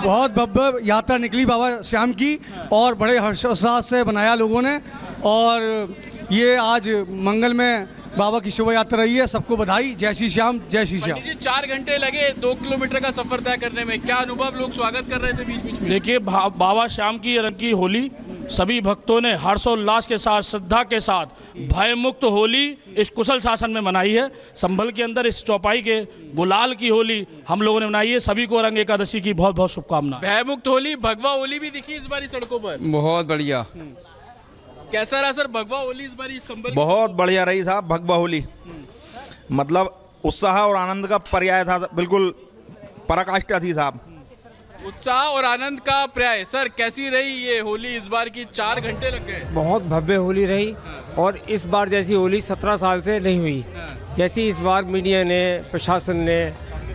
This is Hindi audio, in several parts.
बहुत भव्य यात्रा निकली बाबा श्याम की और बड़े हर्षोल्लास से बनाया लोगों ने। और ये आज मंगल में बाबा की शोभा यात्रा रही है। सबको बधाई। जय श्री श्याम, जय श्री श्याम। 4 घंटे लगे 2 किलोमीटर का सफर तय करने में, क्या अनुभव, लोग स्वागत कर रहे थे बीच बीच में? देखिए, बाबा श्याम की रंग की होली सभी भक्तों ने हर्षोल्लास के साथ, श्रद्धा के साथ, भयमुक्त होली इस कुशल शासन में मनाई है। संभल के अंदर इस चौपाई के गुलाल की होली हम लोगों ने मनाई है। सभी को रंग एकादशी की बहुत बहुत शुभकामनाएं। भयमुक्त होली, भगवा होली भी दिखी इस बार सड़कों पर। बहुत बढ़िया। कैसा रहा सर भगवा होली इस बार संभल? बहुत बढ़िया रही साहब भगवा होली। मतलब उत्साह और आनंद का पर्याय था, बिल्कुल पराकाष्ठा थी साहब। उत्साह और आनंद का पर्याय। सर कैसी रही ये होली इस बार की? 4 घंटे लग गए। बहुत भव्य होली रही और इस बार जैसी होली 17 साल से नहीं हुई। जैसी इस बार मीडिया ने, प्रशासन ने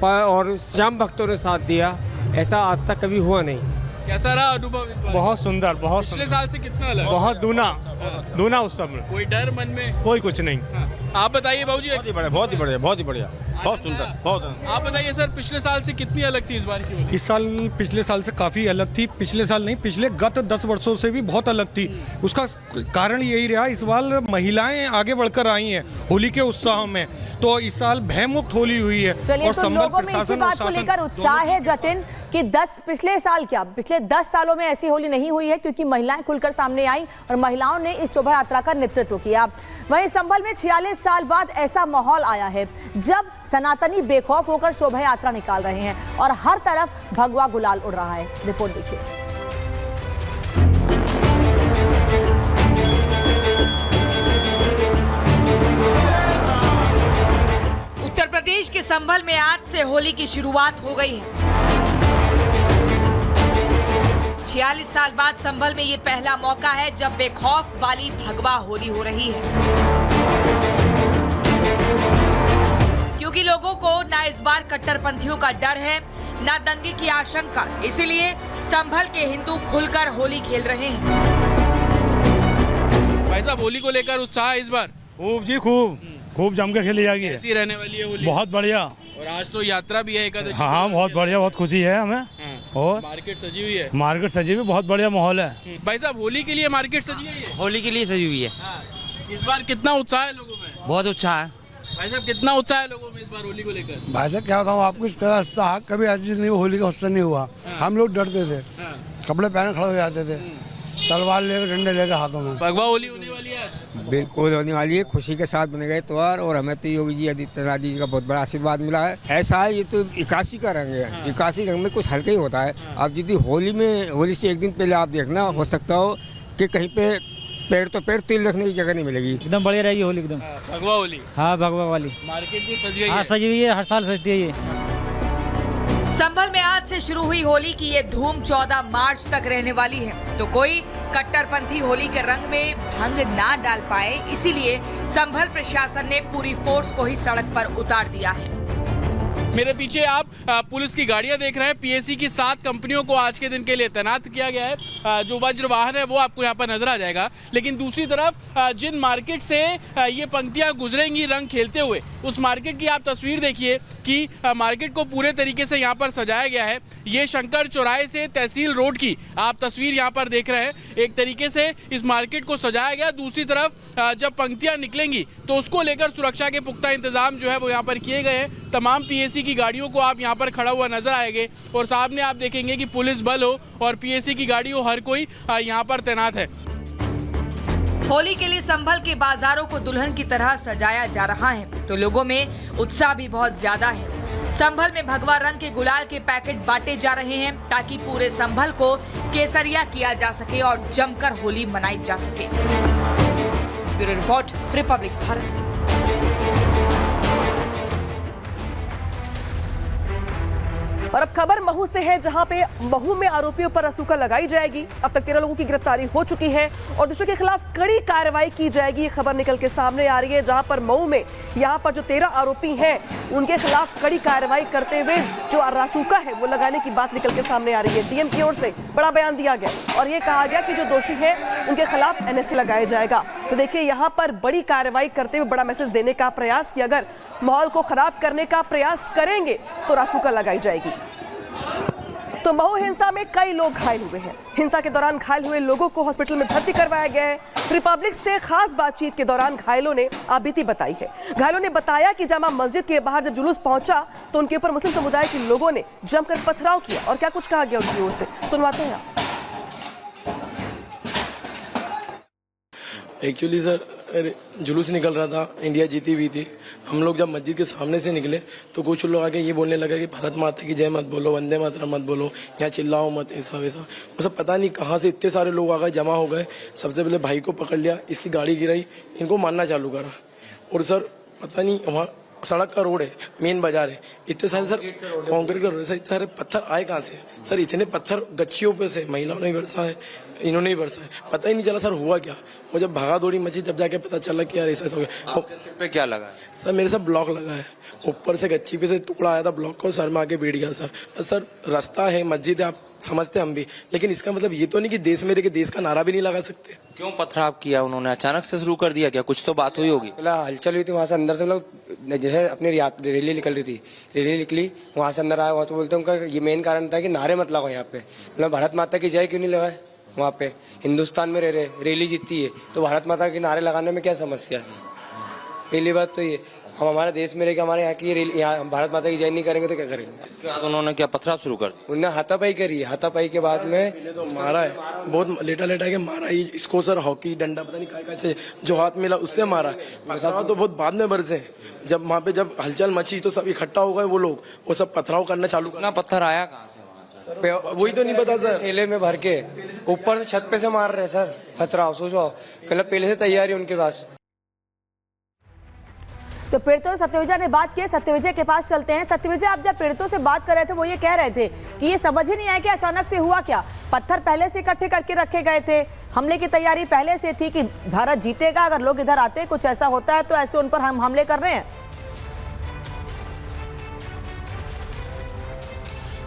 और श्याम भक्तों ने साथ दिया, ऐसा आज तक कभी हुआ नहीं। कैसा रहा अनुभव इस बार? बहुत सुंदर, बहुत पिछले साल से कितना अलग? बहुत दूना उत्सव में। कोई डर मन में? कोई कुछ नहीं। आप बताइए बाबूजी। बहुत ही बढ़िया, बहुत ही बढ़िया, बहुत ही बढ़िया, बहुत सुंदर, बहुत। आप बताइए सर, पिछले साल से कितनी अलग थी इस बार की होली? इस साल पिछले साल से काफ़ी अलग थी। पिछले साल नहीं, पिछले गत 10 वर्षों से भी बहुत अलग थी। उसका कारण यही रहा, इस बार महिलाएं आगे बढ़कर आई हैं होली के उत्साह में, तो इस साल भयमुक्त होली हुई है। चलिए, और तो संबल लोगों में इसी बात को लेकर उत्साह है जतिन कि पिछले साल क्या, पिछले 10 सालों में ऐसी होली नहीं हुई है, क्योंकि महिलाएं खुलकर सामने आई और महिलाओं ने इस शोभा यात्रा का नेतृत्व किया। वहीं संभल में 46 साल बाद ऐसा माहौल आया है जब सनातनी बेखौफ होकर शोभा यात्रा निकाल रहे हैं और हर तरफ भगवा गुलाल उड़ रहा है। रिपोर्ट देखिए। उत्तर प्रदेश के संभल में आज से होली की शुरुआत हो गई है। 46 साल बाद संभल में ये पहला मौका है जब बेखौफ वाली भगवा होली हो रही है, क्योंकि लोगों को ना इस बार कट्टरपंथियों का डर है, ना दंगे की आशंका। इसीलिए संभल के हिंदू खुलकर होली खेल रहे हैं। भाई साहब, होली को लेकर उत्साह इस बार? खूब जी, खूब जम कर खेली जाएगी। कैसी रहने वाली है होली? बहुत बढ़िया। और आज तो यात्रा भी है एकादशी। हाँ, बहुत बढ़िया, बहुत खुशी है हमें। और मार्केट सजी हुई है। मार्केट सजी हुई, बहुत बढ़िया माहौल है। भाई साहब, होली के लिए मार्केट सजी है? होली के लिए सजी हुई है। इस बार कितना उत्साह है लोगों में? बहुत उत्साह है। भाई साहब, कितना उत्साह है लोगों में इस बार होली को लेकर? भाई साहब क्या बताऊँ आपको, इसका कभी ऐसी नहीं, होली का उत्सव नहीं हुआ। हम लोग डरते थे, कपड़े पहने खड़े हो जाते थे, तलवार लेकर, डंडे लेकर हाथों में। भगवा होली होने वाली है? बिल्कुल होने वाली है। खुशी के साथ बने गए त्योहार और हमें तो योगी जी आदित्यनाथ जी का बहुत बड़ा आशीर्वाद मिला है। ऐसा है, ये तो 81 का रंग है। 81 रंग में कुछ हल्का ही होता है। अब यदि होली से एक दिन पहले आप देखना, हो सकता हो कि कहीं पे पेड़ तो पेड़ तिल रखने की जगह नहीं मिलेगी। एकदम बढ़िया रहेगी होली एकदम। भगवा होली? हाँ, भगवा वाली। मार्केट भी सज गई हाँ, है? सजी हुई है, हर साल सजती है ये। संभल में आज से शुरू हुई होली की ये धूम 14 मार्च तक रहने वाली है, तो कोई कट्टरपंथी होली के रंग में भंग ना डाल पाए, इसीलिए संभल प्रशासन ने पूरी फोर्स को ही सड़क पर उतार दिया है। मेरे पीछे आप पुलिस की गाड़ियां देख रहे हैं। पीएसी की 7 कंपनियों को आज के दिन के लिए तैनात किया गया है। जो वज्र वाहन है वो आपको यहाँ पर नजर आ जाएगा। लेकिन दूसरी तरफ जिन मार्केट से ये पंक्तियां गुजरेंगी रंग खेलते हुए, उस मार्केट की आप तस्वीर देखिए कि मार्केट को पूरे तरीके से यहाँ पर सजाया गया है। ये शंकर चौराहे से तहसील रोड की आप तस्वीर यहाँ पर देख रहे हैं। एक तरीके से इस मार्केट को सजाया गया। दूसरी तरफ जब पंक्तियां निकलेंगी तो उसको लेकर सुरक्षा के पुख्ता इंतजाम जो है वो यहाँ पर किए गए हैं। तमाम पीएसी की गाड़ियों को आप यहाँ पर खड़ा हुआ नजर आएंगे और सामने आप देखेंगे कि पुलिस बल हो और पीएसी की गाड़ी हो, हर कोई यहाँ पर तैनात है। होली के लिए संभल के बाजारों को दुल्हन की तरह सजाया जा रहा है, तो लोगों में उत्साह भी बहुत ज्यादा है। संभल में भगवा रंग के गुलाल के पैकेट बांटे जा रहे हैं ताकि पूरे संभल को केसरिया किया जा सके और जमकर होली मनाई जा सके। Bureau report, Republic Bharat. और अब खबर महू से है, जहां पे महू में आरोपियों पर रसूखा लगाई जाएगी। अब तक 13 लोगों की गिरफ्तारी हो चुकी है और दूसरों के खिलाफ कड़ी कार्रवाई की जाएगी। ये खबर निकल के सामने आ रही है, जहां पर महू में यहां पर जो 13 आरोपी हैं उनके खिलाफ कड़ी कार्रवाई करते हुए जो रसूखा है वो लगाने की बात निकल के सामने आ रही है। डीएम की ओर से बड़ा बयान दिया गया और ये कहा गया कि जो दोषी है उनके खिलाफ एनएसए लगाया जाएगा। तो देखिए, यहाँ पर बड़ी कार्रवाई करते हुए बड़ा मैसेज देने का प्रयास कि अगर माहौल को खराब करने का प्रयास करेंगे तो रासुका लगाई जाएगी। तो महू हिंसा में कई लोग घायल हुए हैं। हिंसा के दौरान घायल हुए लोगों को हॉस्पिटल में भर्ती करवाया गया है। रिपब्लिक से खास बातचीत के दौरान घायलों ने आपबीती बताई है। घायलों ने बताया कि जामा मस्जिद के बाहर जब जुलूस पहुंचा तो उनके ऊपर मुस्लिम समुदाय के लोगों ने जमकर पथराव किया और क्या कुछ कहा गया उनकी ओर से, सुनवाते हैं। एक्चुअली सर जुलूस निकल रहा था, इंडिया जीती हुई थी। हम लोग जब मस्जिद के सामने से निकले तो कुछ लोग आके ये बोलने लगा कि भारत माता की जय मत बोलो, वंदे मातरम मत बोलो, यहाँ चिल्लाओ मत, ऐसा वैसा। मतलब पता नहीं कहाँ से इतने सारे लोग आ गए, जमा हो गए। सबसे पहले भाई को पकड़ लिया, इसकी गाड़ी गिराई, इनको मारना चालू करा। और सर पता नहीं वहाँ सड़क का रोड है, मेन बाजार है, इतने सारे सर कॉन्क्रीट का रोड है, इतने सारे पत्थर आए कहाँ से सर? इतने पत्थर गच्चियों पे से महिलाओं ने बरसा है, इन्होंने ही बरसा है, पता ही नहीं चला सर हुआ क्या। वो जब भागा दौड़ी मची तब जाके पता चला कि यार ऐसा हो गया। आपके सिर पे क्या लगा है? सर मेरे सब ब्लॉक लगा है, ऊपर से गच्ची पे से टुकड़ा आया था ब्लॉक को, सर में आके बैठ गया सर। सर रास्ता है, मस्जिद है, आप समझते हम भी, लेकिन इसका मतलब ये तो नहीं कि देश में रह के देश का नारा भी नहीं लगा सकते। क्यों पथराव किया उन्होंने? अचानक से शुरू कर दिया क्या? कुछ तो बात हुई होगी। हलचल हुई थी वहाँ से, अंदर से लोग जैसे अपनी रैली निकल रही थी, रैली निकली वहाँ से अंदर आया। वहाँ तो बोलते उनका ये मेन कारण था कि नारे मत लगाओ यहाँ पे। मतलब भारत माता की जय क्यों नहीं लगाए? वहाँ पे हिंदुस्तान में रह रहे, रैली जीतती है तो भारत माता के नारे लगाने में क्या समस्या है? पहली बात तो ये, हम हमारे देश में रह के हमारे यहाँ की रैली, यहाँ भारत माता की जय नहीं करेंगे तो क्या करेंगे? इसके बाद उन्होंने क्या पथराव शुरू कर दिया? उन्होंने हाथापाई करी, हाथापाई के बाद में तो मारा है, बहुत लेटा लेटा के मारा है इसको सर। हॉकी डंडा पता नहीं काय से जो हाथ मिला उससे मारा है। पथराव तो बहुत बाद में बरसे, जब वहाँ पे जब हलचल मची तो सब इकट्ठा हो गए वो लोग, वो सब पथराव करना चालू करना। पत्थर आया कहाँ से? वही तो नहीं पता सर, थैले में भर के ऊपर से छत पे से मार रहे सर पथराव। सोचो मतलब पहले से तैयारी उनके पास। तो पीड़ितों से सत्यविजय ने बात की। सत्यविजय के पास चलते हैं। सत्यविजय, आप जब पीड़ितों से बात कर रहे थे वो ये कह रहे थे कि ये समझ ही नहीं आया कि अचानक से हुआ क्या। पत्थर पहले से इकट्ठे करके रखे गए थे, हमले की तैयारी पहले से थी कि भारत जीतेगा, अगर लोग इधर आते कुछ ऐसा होता है तो ऐसे उन पर हम हमले कर रहे हैं।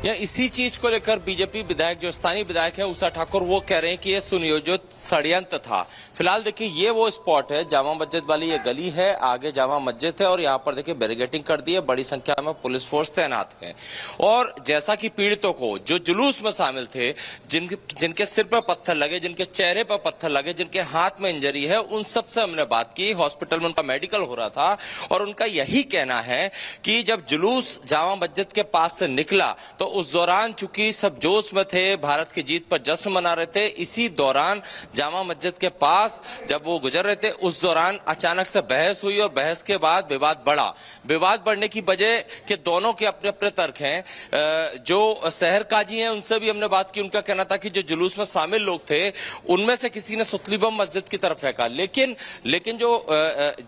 या इसी चीज को लेकर बीजेपी विधायक, जो स्थानीय विधायक है उषा ठाकुर, वो कह रहे हैं कि ये सुनियोजित षड्यंत्र था। फिलहाल देखिए ये वो स्पॉट है, जामा मस्जिद वाली ये गली है, आगे जामा मस्जिद है और यहाँ पर देखिए बैरिकेडिंग कर दी है, बड़ी संख्या में पुलिस फोर्स तैनात है। और जैसा कि पीड़ितों को जो जुलूस में शामिल थे, जिनके सिर पर पत्थर लगे, जिनके चेहरे पर पत्थर लगे, जिनके हाथ में इंजरी है, उन सबसे हमने बात की। हॉस्पिटल में उनका मेडिकल हो रहा था और उनका यही कहना है कि जब जुलूस जामा मस्जिद के पास से निकला तो उस दौरान चूंकि सब जोश में थे, भारत की जीत पर जश्न मना रहे थे, इसी दौरान जामा मस्जिद के पास जब वो गुजर रहे थे उस दौरान अचानक से बहस हुई और बहस के बाद विवाद बढ़ा। विवाद बढ़ने की वजह के दोनों के अपने अपने तर्क हैं। जो शहर काजी हैं उनसे भी हमने बात की, उनका कहना था कि जो जुलूस में शामिल लोग थे उनमें से किसी ने सुतली बम मस्जिद की तरफ फेंका, लेकिन जो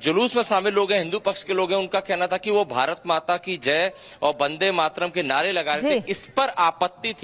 जुलूस में शामिल लोग हैं, हिंदू पक्ष के लोग हैं, उनका कहना था कि वो भारत माता की जय और वंदे मातरम के नारे लगा रहे थे। इस पर आपत्ति थी।